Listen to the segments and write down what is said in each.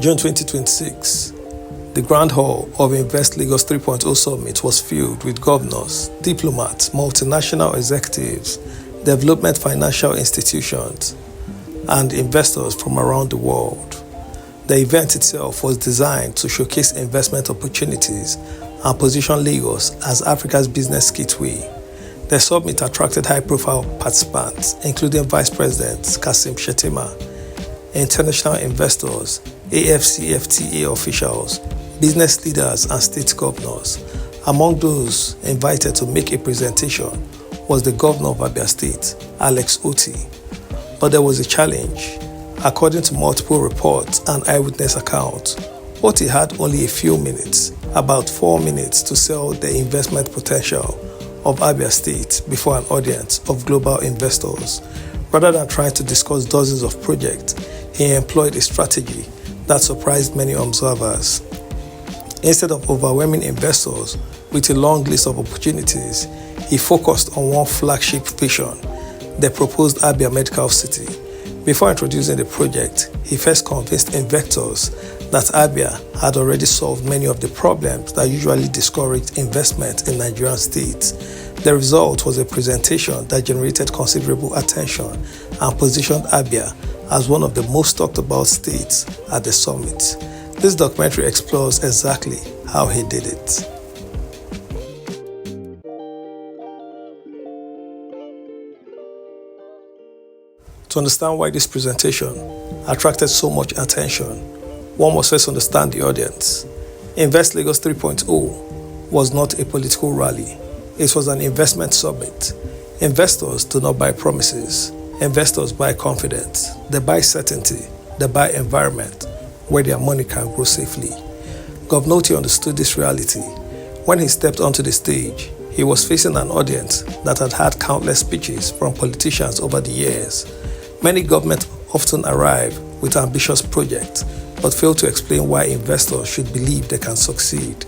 June 2026, the Grand Hall of Invest Lagos 3.0 Summit was filled with governors, diplomats, multinational executives, development financial institutions, and investors from around the world. The event itself was designed to showcase investment opportunities and position Lagos as Africa's business gateway. The summit attracted high-profile participants, including Vice President Kassim Shettima, international investors, AFCFTA officials, business leaders, and state governors. Among those invited to make a presentation was the governor of Abia State, Alex Otti. But there was a challenge. According to multiple reports and eyewitness accounts, Otti had only a few minutes, about 4 minutes, to sell the investment potential of Abia State before an audience of global investors. Rather than trying to discuss dozens of projects, he employed a strategy that surprised many observers. Instead of overwhelming investors with a long list of opportunities, he focused on one flagship vision, the proposed Abia Medical City. Before introducing the project, he first convinced investors that Abia had already solved many of the problems that usually discouraged investment in Nigerian states. The result was a presentation that generated considerable attention and positioned Abia as one of the most talked about states at the summit. This documentary explores exactly how he did it. To understand why this presentation attracted so much attention, one must first understand the audience. Invest Lagos 3.0 was not a political rally. It was an investment summit. Investors do not buy promises. Investors buy confidence. They buy certainty. They buy environment where their money can grow safely. Governor Otti understood this reality. When he stepped onto the stage, he was facing an audience that had had countless speeches from politicians over the years. Many governments often arrive with ambitious projects but fail to explain why investors should believe they can succeed.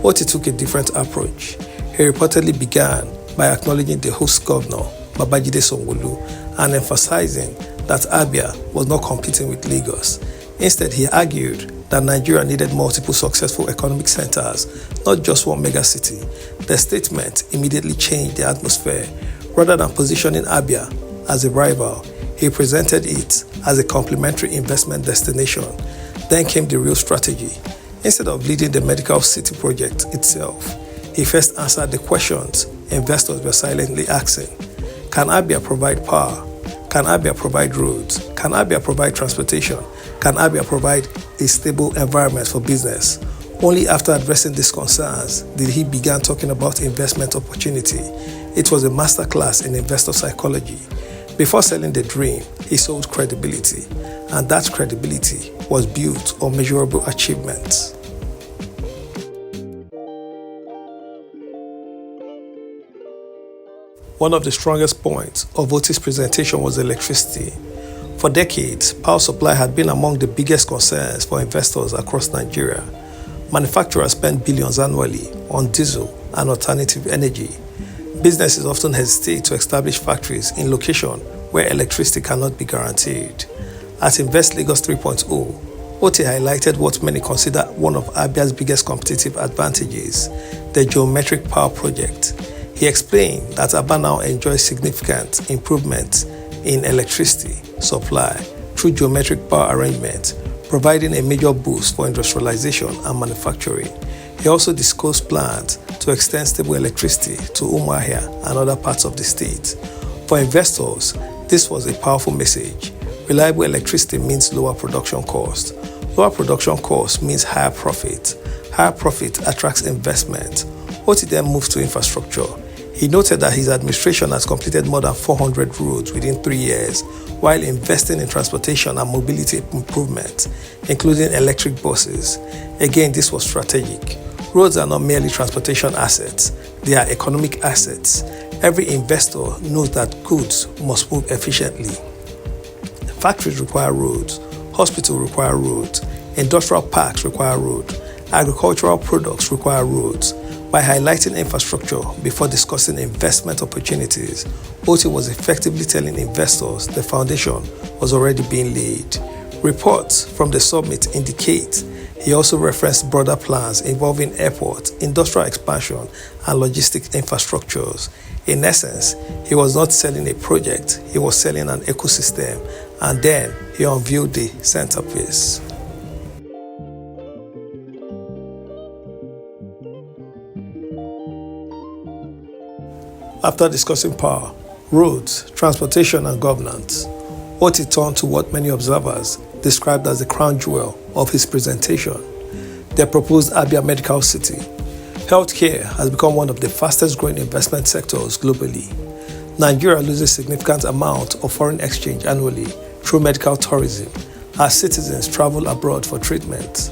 Otti took a different approach. He reportedly began by acknowledging the host governor, Babajide Sanwo-Olu, and emphasizing that Abia was not competing with Lagos. Instead, he argued that Nigeria needed multiple successful economic centers, not just one megacity. The statement immediately changed the atmosphere. Rather than positioning Abia as a rival, he presented it as a complementary investment destination. Then came the real strategy. Instead of leading the medical city project itself, he first answered the questions investors were silently asking. Can Abia provide power? Can Abia provide roads? Can Abia provide transportation? Can Abia provide a stable environment for business? Only after addressing these concerns did he begin talking about investment opportunity. It was a masterclass in investor psychology. Before selling the dream, he sold credibility, and that credibility was built on measurable achievements. One of the strongest points of Otti's presentation was electricity. For decades, power supply had been among the biggest concerns for investors across Nigeria. Manufacturers spend billions annually on diesel and alternative energy. Businesses often hesitate to establish factories in locations where electricity cannot be guaranteed. At Invest Lagos 3.0, Otti highlighted what many consider one of Abia's biggest competitive advantages, the geometric power project. He explained that Abia now enjoys significant improvements in electricity supply through geometric power arrangements, providing a major boost for industrialization and manufacturing. He also discussed plans to extend stable electricity to Umuahia and other parts of the state. For investors, this was a powerful message. Reliable electricity means lower production cost. Lower production cost means higher profit. Higher profit attracts investment. Otti then moved to infrastructure. He noted that his administration has completed more than 400 roads within 3 years, while investing in transportation and mobility improvements, including electric buses. Again, this was strategic. Roads are not merely transportation assets, they are economic assets. Every investor knows that goods must move efficiently. Factories require roads, hospitals require roads, industrial parks require roads, agricultural products require roads. By highlighting infrastructure before discussing investment opportunities, Otti was effectively telling investors the foundation was already being laid. Reports from the summit indicate he also referenced broader plans involving airport, industrial expansion, and logistic infrastructures. In essence, he was not selling a project, he was selling an ecosystem, and then he unveiled the centerpiece. After discussing power, roads, transportation, and governance, Otti turned to what many observers described as the crown jewel of his presentation, the proposed Abia Medical City. Healthcare has become one of the fastest growing investment sectors globally. Nigeria loses significant amount of foreign exchange annually through medical tourism as citizens travel abroad for treatment.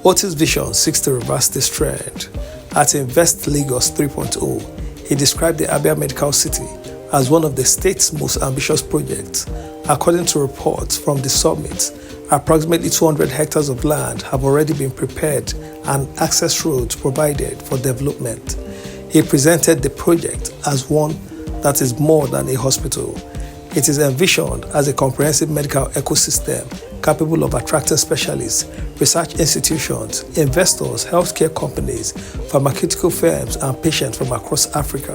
Otti's vision seeks to reverse this trend. At Invest Lagos 3.0, he described the Abia Medical City as one of the state's most ambitious projects. According to reports from the summit, approximately 200 hectares of land have already been prepared and access roads provided for development. He presented the project as one that is more than a hospital. It is envisioned as a comprehensive medical ecosystem capable of attracting specialists, research institutions, investors, healthcare companies, pharmaceutical firms, and patients from across Africa.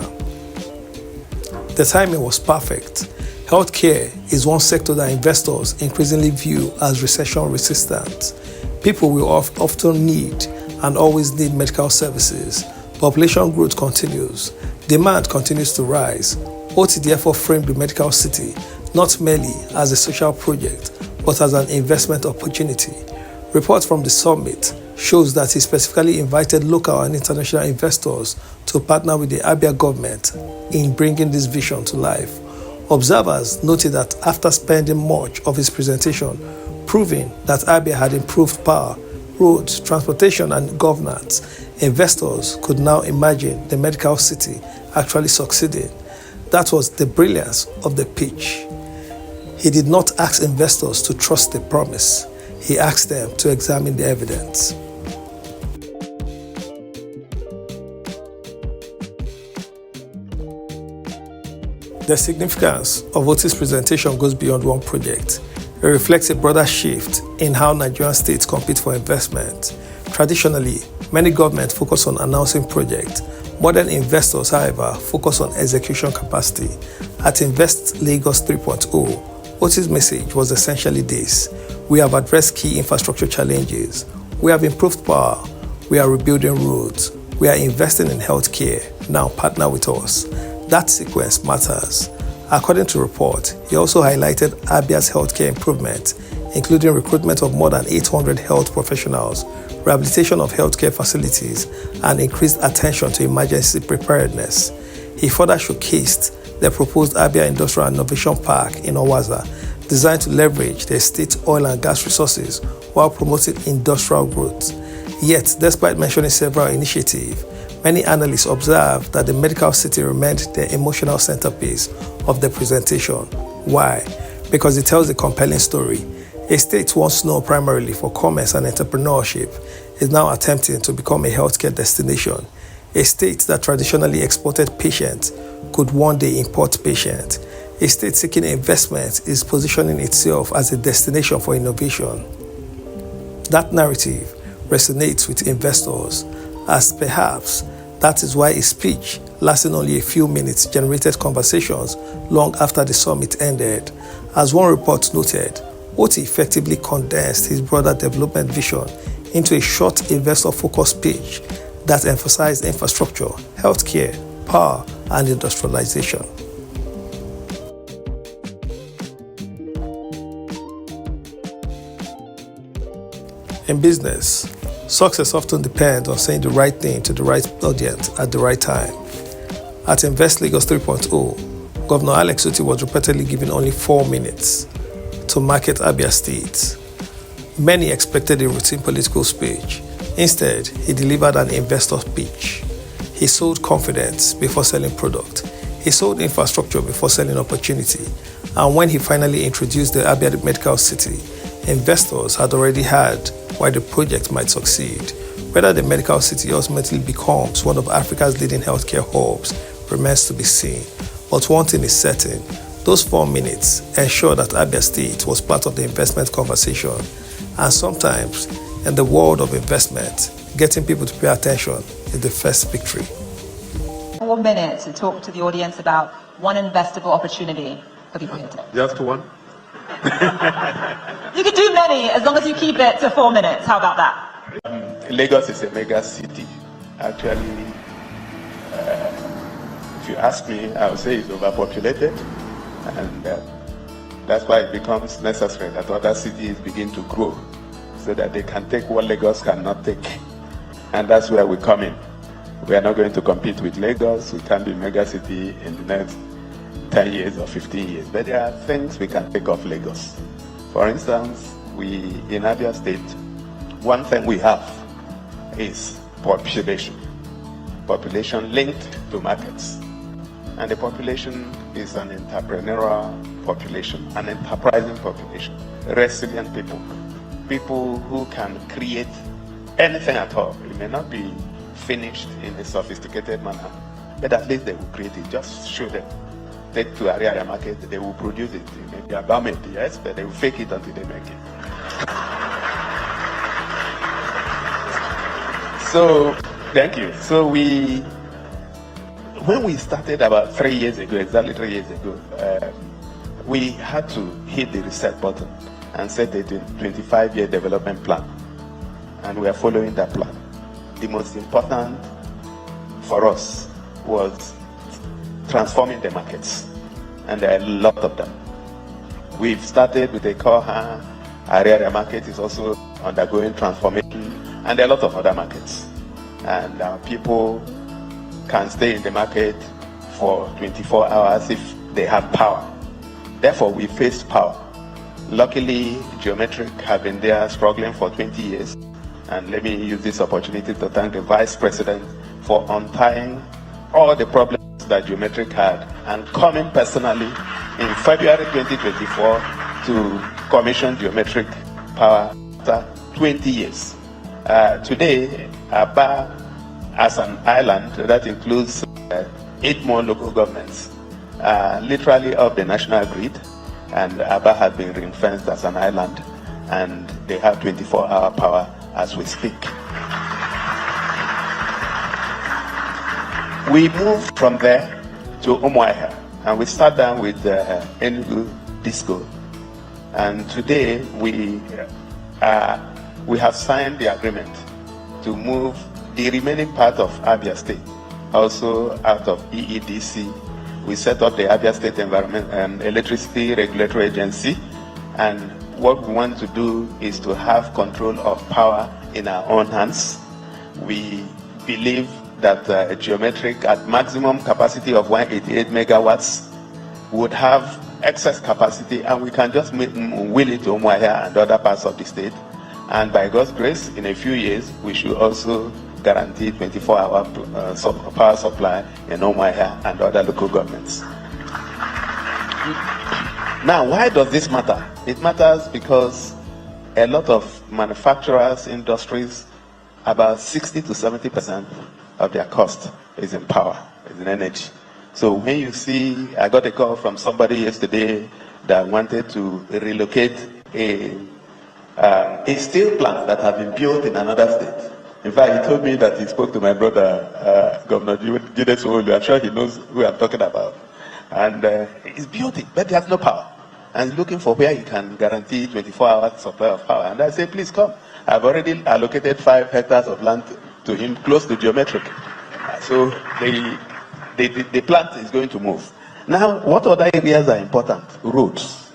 The timing was perfect. Healthcare is one sector that investors increasingly view as recession-resistant. People will often need and always need medical services. Population growth continues. Demand continues to rise. Otti therefore framed the medical city not merely as a social project, but as an investment opportunity. Reports from the summit shows that he specifically invited local and international investors to partner with the Abia government in bringing this vision to life. Observers noted that after spending much of his presentation proving that Abia had improved power, roads, transportation, and governance, investors could now imagine the medical city actually succeeding. That was the brilliance of the pitch. He did not ask investors to trust the promise. He asked them to examine the evidence. The significance of Otti's presentation goes beyond one project. It reflects a broader shift in how Nigerian states compete for investment. Traditionally, many governments focus on announcing projects. Modern investors, however, focus on execution capacity. At Invest Lagos 3.0, Otti's message was essentially this: we have addressed key infrastructure challenges. We have improved power. We are rebuilding roads. We are investing in healthcare. Now partner with us. That sequence matters. According to report, he also highlighted Abia's healthcare improvement, including recruitment of more than 800 health professionals, rehabilitation of healthcare facilities, and increased attention to emergency preparedness. He further showcased the proposed Abia Industrial Innovation Park in Owerri, designed to leverage the state's oil and gas resources while promoting industrial growth. Yet, despite mentioning several initiatives, many analysts observe that the medical city remained the emotional centerpiece of the presentation. Why? Because it tells a compelling story. A state once known primarily for commerce and entrepreneurship is now attempting to become a healthcare destination. A state that traditionally exported patients could one day import patients. A state seeking investment is positioning itself as a destination for innovation. That narrative resonates with investors, as perhaps that is why his speech, lasting only a few minutes, generated conversations long after the summit ended. As one report noted, Otti effectively condensed his broader development vision into a short investor-focused speech that emphasized infrastructure, healthcare, power, and industrialization. In business, success often depends on saying the right thing to the right audience at the right time. At Invest Lagos 3.0, Governor Alex Otti was reportedly given only 4 minutes to market Abia State. Many expected a routine political speech. Instead, he delivered an investor pitch. He sold confidence before selling product. He sold infrastructure before selling opportunity. And when he finally introduced the Abia Medical City, investors had already heard why the project might succeed. Whether the medical city ultimately becomes one of Africa's leading healthcare hubs remains to be seen. But one thing is certain: Those 4 minutes ensured that Abia State was part of the investment conversation, and sometimes, in the world of investment, getting people to pay attention is the first victory. 4 minutes to talk to the audience about one investable opportunity for people here today. Just one? You can do many as long as you keep it to 4 minutes. How about that? Lagos is a mega city. Actually, if you ask me, I would say it's overpopulated, and that's why it becomes necessary that other cities begin to grow so that they can take what Lagos cannot take. And that's where we come in. We are not going to compete with Lagos. We can't be mega city in the next 10 years or 15 years. But there are things we can take off Lagos. For instance, in Abia State, one thing we have is population. Population linked to markets. And the population is an entrepreneurial population, an enterprising population, resilient people, people who can create anything at all. It may not be finished in a sophisticated manner, but at least they will create it. Just show them. Take to area market, they will produce it. It may be about it, yes, but they will fake it until they make it. So, thank you. So when we started about 3 years ago, exactly 3 years ago, we had to hit the reset button and set a 25-year development plan. And we are following that plan. The most important for us was transforming the markets. And there are a lot of them. We've started with a Koha. Area market is also undergoing transformation. And there are a lot of other markets. And people can stay in the market for 24 hours if they have power. Therefore, we face power. Luckily, Geometric have been there struggling for 20 years. And let me use this opportunity to thank the Vice President for untying all the problems that Geometric had and coming personally in February 2024 to commission Geometric Power after 20 years. Today, Aba, as an island that includes 8 more local governments, literally off the national grid, and Aba has been ring-fenced as an island, and they have 24-hour power as we speak. We moved from there to Umuahia, and we sat down with Enugu Disco, and today we have signed the agreement to move the remaining part of Abia State, also out of EEDC. We set up the Abia State Environment and Electricity Regulatory Agency, and what we want to do is to have control of power in our own hands. We believe that Geometric at maximum capacity of 188 megawatts would have excess capacity, and we can just wheel it to Umuahia and other parts of the state. And by God's grace, in a few years, we should also guarantee 24-hour power supply in Umuahia and other local governments. Now, why does this matter? It matters because a lot of manufacturers, industries, about 60 to 70% of their cost is in power, is in energy. So when you see, I got a call from somebody yesterday that wanted to relocate a steel plant that had been built in another state. In fact, he told me that he spoke to my brother, Governor Judes Olu. I'm sure he knows who I'm talking about. And he's built it, but he has no power. And he's looking for where he can guarantee 24-hour supply of power. And I say, please come. I've already allocated 5 hectares of land to him close to Geometric. So the plant is going to move. Now, what other areas are important? Roads.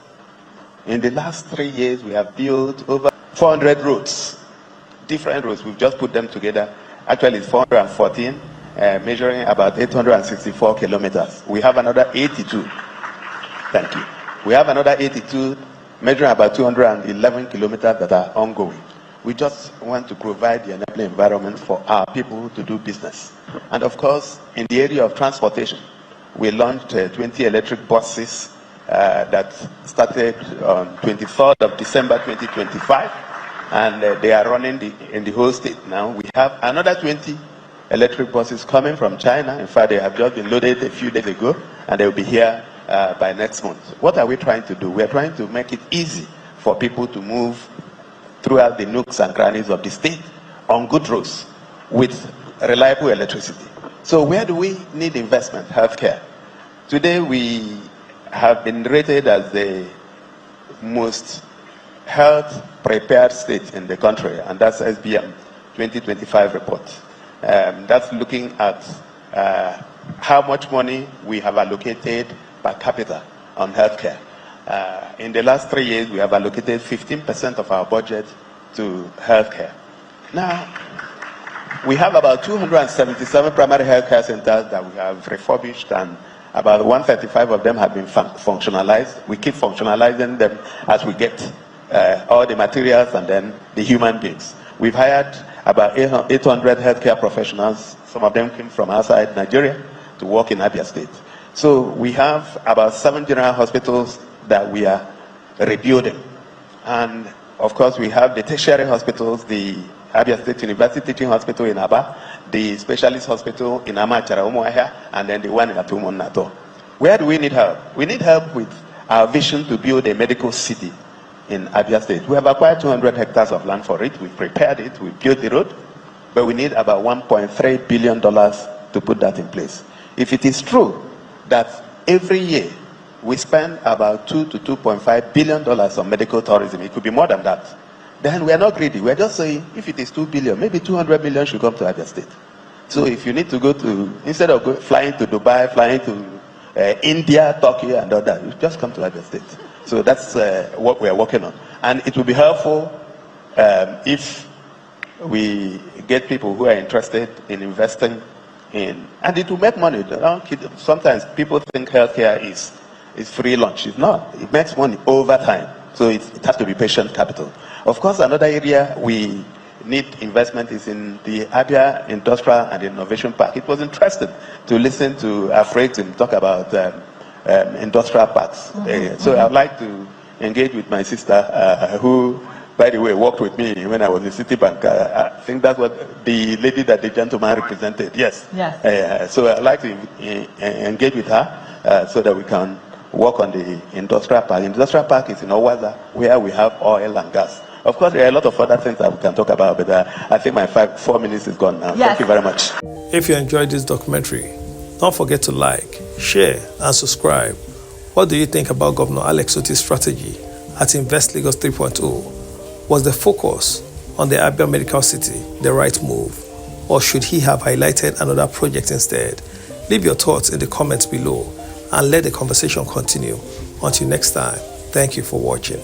In the last 3 years, we have built over 400 roads. Different roads. We've just put them together. Actually, it's 414, measuring about 864 kilometers. We have another 82. Thank you. We have another 82, measuring about 211 kilometers that are ongoing. We just want to provide the enabling environment for our people to do business. And of course, in the area of transportation, we launched 20 electric buses that started on 23rd of December 2025, and they are running in the whole state now. We have another 20 electric buses coming from China. In fact, they have just been loaded a few days ago, and they will be here by next month. What are we trying to do? We are trying to make it easy for people to move throughout the nooks and crannies of the state on good roads with reliable electricity. So where do we need investment? Healthcare. Today we have been rated as the most health prepared state in the country, and that's SBM 2025 report. That's looking at how much money we have allocated per capita on healthcare. In the last 3 years, we have allocated 15% of our budget to healthcare. Now, we have about 277 primary healthcare centers that we have refurbished, and about 135 of them have been functionalized. We keep functionalizing them as we get all the materials and then the human beings. We've hired about 800 healthcare professionals. Some of them came from outside Nigeria to work in Abia State. So we have about 7 general hospitals that we are rebuilding. And of course, we have the tertiary hospitals, the Abia State University Teaching Hospital in Aba, the specialist hospital in Amachara, Umuahia, and then the one in Atumo Nato. Where do we need help? We need help with our vision to build a medical city in Abia State. We have acquired 200 hectares of land for it. We prepared it. We built the road. But we need about $1.3 billion to put that in place. If it is true that every year we spend about $2 to $2.5 billion on medical tourism, it could be more than that, then we are not greedy. We are just saying, if it is $2 billion, maybe $200 million should come to Abia State. So if you need to go to, instead of flying to Dubai, flying to India, Turkey, and all that, you just come to Abia State. So that's what we are working on. And it will be helpful if we get people who are interested in investing in, and it will make money. Sometimes people think healthcare is free lunch. It's not. It makes money over time. So it has to be patient capital. Of course, another area we need investment is in the Abia Industrial and Innovation Park. It was interesting to listen to Afrexim talk about industrial parks. So I'd like to engage with my sister, who, by the way, worked with me when I was in Citibank. I think that's what the lady that the gentleman represented. Yes. Yes. So I'd like to engage with her so that we can work on the industrial park. The industrial park is in Owaza, where we have oil and gas. Of course, there are a lot of other things that we can talk about, but I think my 4 minutes is gone now. Yes. Thank you very much. If you enjoyed this documentary, don't forget to like, share, and subscribe. What do you think about Governor Alex Otti's strategy at Invest Lagos 3.0? Was the focus on the Abia Medical City the right move, or should he have highlighted another project instead? Leave your thoughts in the comments below and let the conversation continue. Until next time, thank you for watching.